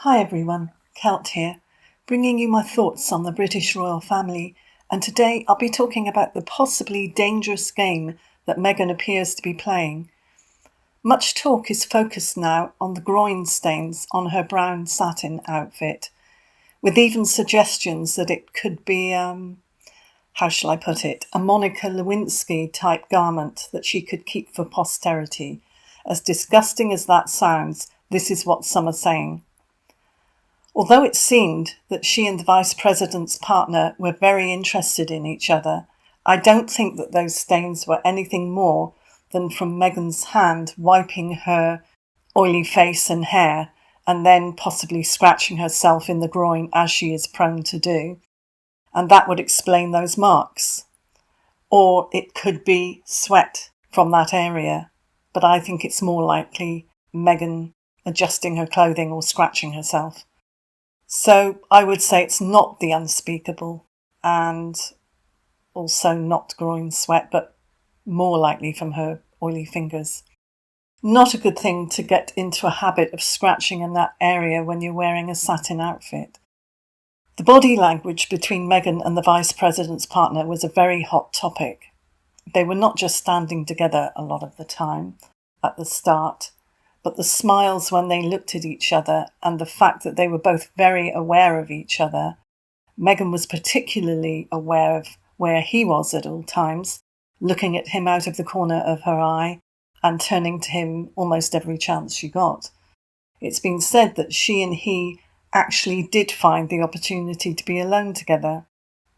Hi everyone, Kelt here, bringing you my thoughts on the British royal family, and today I'll be talking about the possibly dangerous game that Meghan appears to be playing. Much talk is focused now on the groin stains on her brown satin outfit, with even suggestions that it could be, how shall I put it, a Monica Lewinsky type garment that she could keep for posterity. As disgusting as that sounds, this is what some are saying. Although it seemed that she and the Vice President's partner were very interested in each other, I don't think that those stains were anything more than from Meghan's hand wiping her oily face and hair and then possibly scratching herself in the groin as she is prone to do. And that would explain those marks. Or it could be sweat from that area, but I think it's more likely Meghan adjusting her clothing or scratching herself. So I would say it's not the unspeakable and also not groin sweat, but more likely from her oily fingers. Not a good thing to get into a habit of scratching in that area when you're wearing a satin outfit. The body language between Meghan and the Vice President's partner was a very hot topic. They were not just standing together a lot of the time at the start, but the smiles when they looked at each other and the fact that they were both very aware of each other. Meghan was particularly aware of where he was at all times, looking at him out of the corner of her eye and turning to him almost every chance she got. It's been said that she and he actually did find the opportunity to be alone together,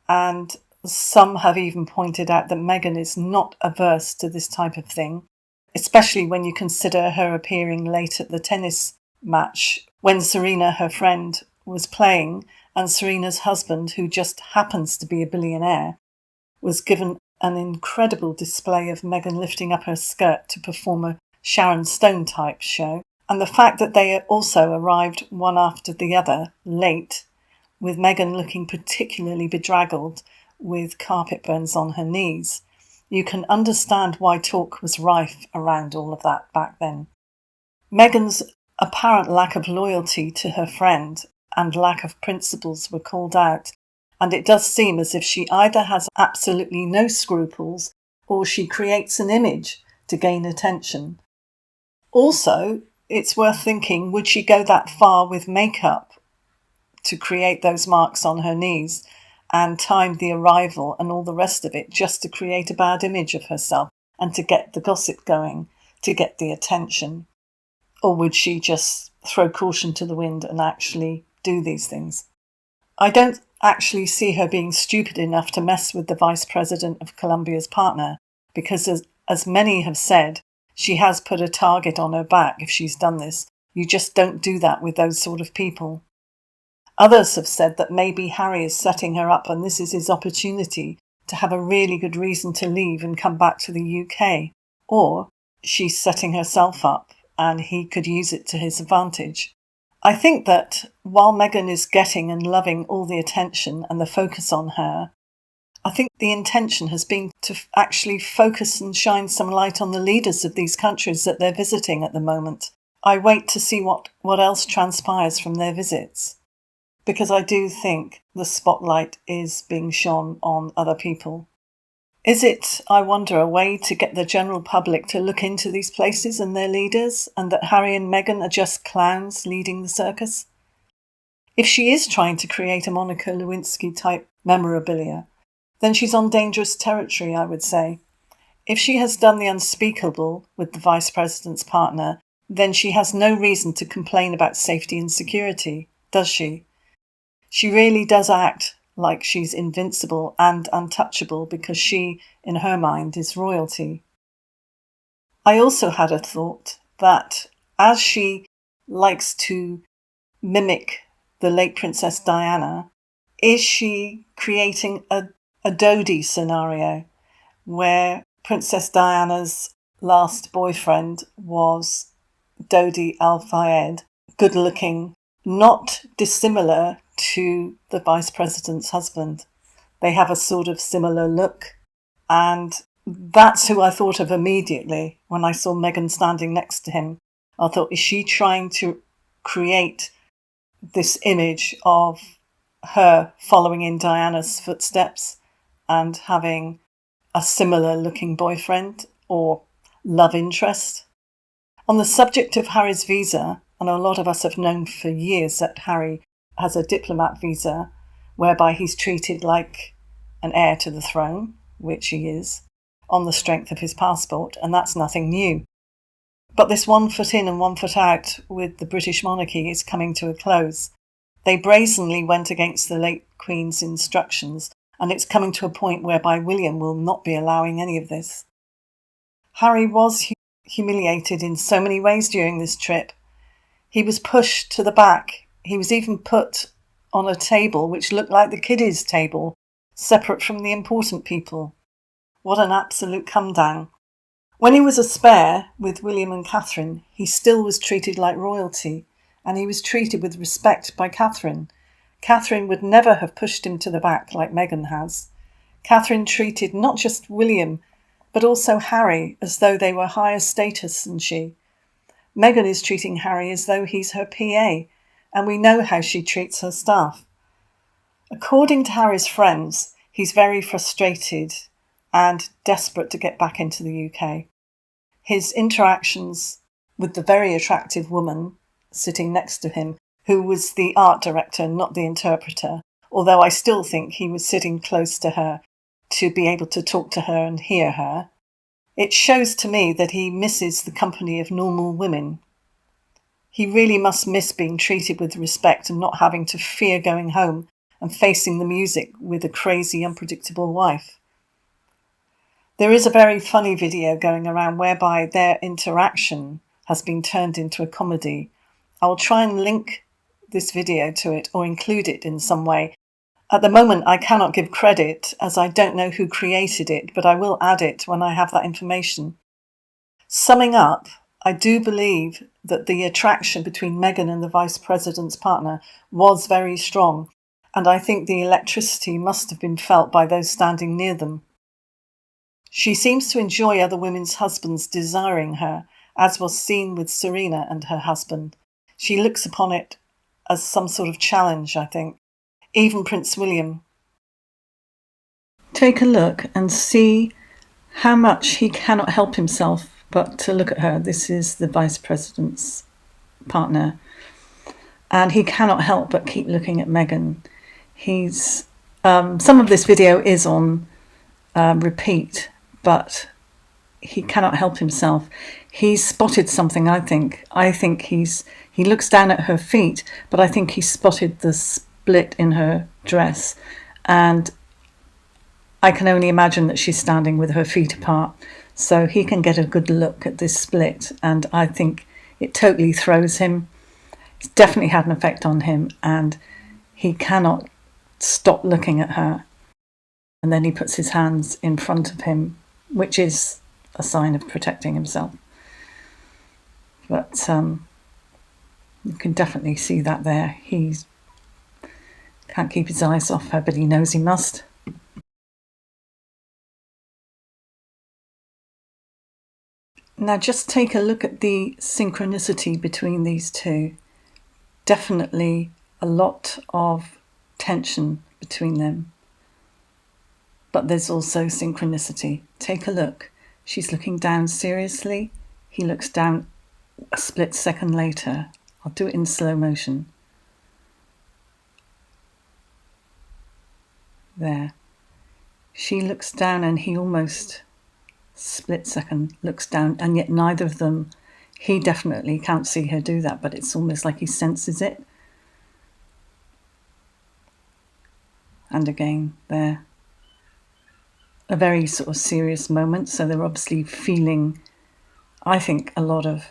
and some have even pointed out that Meghan is not averse to this type of thing, especially when you consider her appearing late at the tennis match when Serena, her friend, was playing, and Serena's husband, who just happens to be a billionaire, was given an incredible display of Meghan lifting up her skirt to perform a Sharon Stone type show. And the fact that they also arrived one after the other late, with Meghan looking particularly bedraggled with carpet burns on her knees. You can understand why talk was rife around all of that back then. Meghan's apparent lack of loyalty to her friend and lack of principles were called out, and it does seem as if she either has absolutely no scruples or she creates an image to gain attention. Also, it's worth thinking, would she go that far with makeup to create those marks on her knees and time the arrival and all the rest of it just to create a bad image of herself and to get the gossip going, to get the attention? Or would she just throw caution to the wind and actually do these things? I don't actually see her being stupid enough to mess with the Vice President of Colombia's partner, because as many have said, she has put a target on her back if she's done this. You just don't do that with those sort of people. Others have said that maybe Harry is setting her up and this is his opportunity to have a really good reason to leave and come back to the UK. Or she's setting herself up and he could use it to his advantage. I think that while Meghan is getting and loving all the attention and the focus on her, I think the intention has been to actually focus and shine some light on the leaders of these countries that they're visiting at the moment. I wait to see what else transpires from their visits, because I do think the spotlight is being shone on other people. Is it, I wonder, a way to get the general public to look into these places and their leaders, and that Harry and Meghan are just clowns leading the circus? If she is trying to create a Monica Lewinsky type memorabilia, then she's on dangerous territory, I would say. If she has done the unspeakable with the Vice President's partner, then she has no reason to complain about safety and security, does she? She really does act like she's invincible and untouchable because she, in her mind, is royalty. I also had a thought that as she likes to mimic the late Princess Diana, is she creating a Dodi scenario where Princess Diana's last boyfriend was Dodi Al-Fayed, good-looking, not dissimilar to the Vice President's husband. They have a sort of similar look, and that's who I thought of immediately when I saw Meghan standing next to him. I thought, is she trying to create this image of her following in Diana's footsteps and having a similar looking boyfriend or love interest. On the subject of Harry's visa, and a lot of us have known for years that Harry has a diplomat visa whereby he's treated like an heir to the throne, which he is, on the strength of his passport, and that's nothing new. But this 1 foot in and 1 foot out with the British monarchy is coming to a close. They brazenly went against the late Queen's instructions, and it's coming to a point whereby William will not be allowing any of this. Harry was humiliated in so many ways during this trip. He was pushed to the back. He was even put on a table which looked like the kiddies' table, separate from the important people. What an absolute come down. When he was a spare with William and Catherine, he still was treated like royalty, and he was treated with respect by Catherine. Catherine would never have pushed him to the back like Meghan has. Catherine treated not just William, but also Harry as though they were higher status than she. Meghan is treating Harry as though he's her PA, and we know how she treats her staff. According to Harry's friends, he's very frustrated and desperate to get back into the UK. His interactions with the very attractive woman sitting next to him, who was the art director, not the interpreter, although I still think he was sitting close to her to be able to talk to her and hear her. It shows to me that he misses the company of normal women. He really must miss being treated with respect and not having to fear going home and facing the music with a crazy, unpredictable wife. There is a very funny video going around whereby their interaction has been turned into a comedy. I will try and link this video to it or include it in some way. At the moment, I cannot give credit as I don't know who created it, but I will add it when I have that information. Summing up, I do believe that the attraction between Meghan and the Vice President's partner was very strong, and I think the electricity must have been felt by those standing near them. She seems to enjoy other women's husbands desiring her, as was seen with Serena and her husband. She looks upon it as some sort of challenge, I think. Even Prince William. Take a look and see how much he cannot help himself but to look at her. This is the Vice President's partner. And he cannot help but keep looking at Meghan. Some of this video is on repeat, but he cannot help himself. He's spotted something, I think. I think he looks down at her feet, but I think he spotted the split in her dress, and I can only imagine that she's standing with her feet apart, so he can get a good look at this split, and I think it totally throws him. It's definitely had an effect on him, and he cannot stop looking at her. And then he puts his hands in front of him, which is a sign of protecting himself. But you can definitely see that there. He can't keep his eyes off her, but he knows he must. Now just take a look at the synchronicity between these two. Definitely a lot of tension between them. But there's also synchronicity. Take a look. She's looking down seriously. He looks down a split second later. I'll do it in slow motion. There. She looks down and he almost split second looks down, and yet neither of them, he definitely can't see her do that, but it's almost like he senses it. And again, there. A very sort of serious moment, so they're obviously feeling, I think, a lot of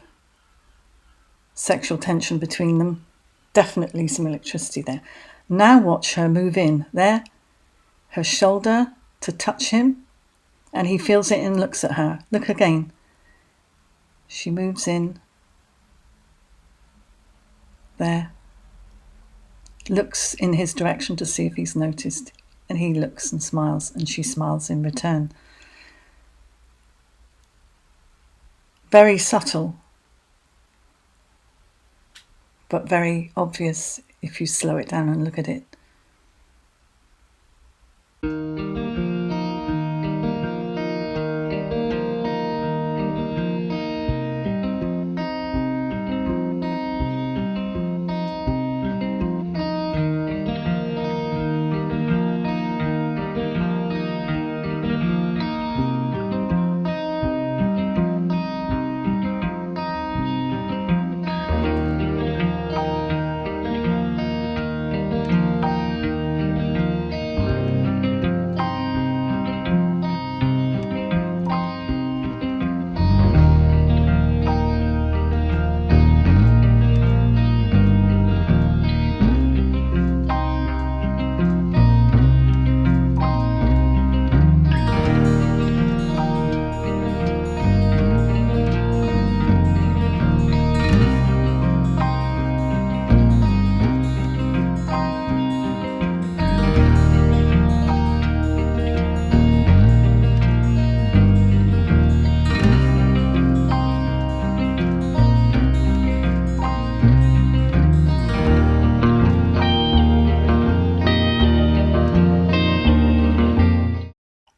sexual tension between them. Definitely some electricity there. Now watch her move in. There. Her shoulder to touch him, and he feels it and looks at her. Look again. She moves in. There. Looks in his direction to see if he's noticed, and he looks and smiles, and she smiles in return. Very subtle, but very obvious if you slow it down and look at it.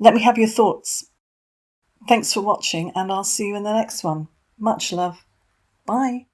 Let me have your thoughts. Thanks for watching, and I'll see you in the next one. Much love. Bye.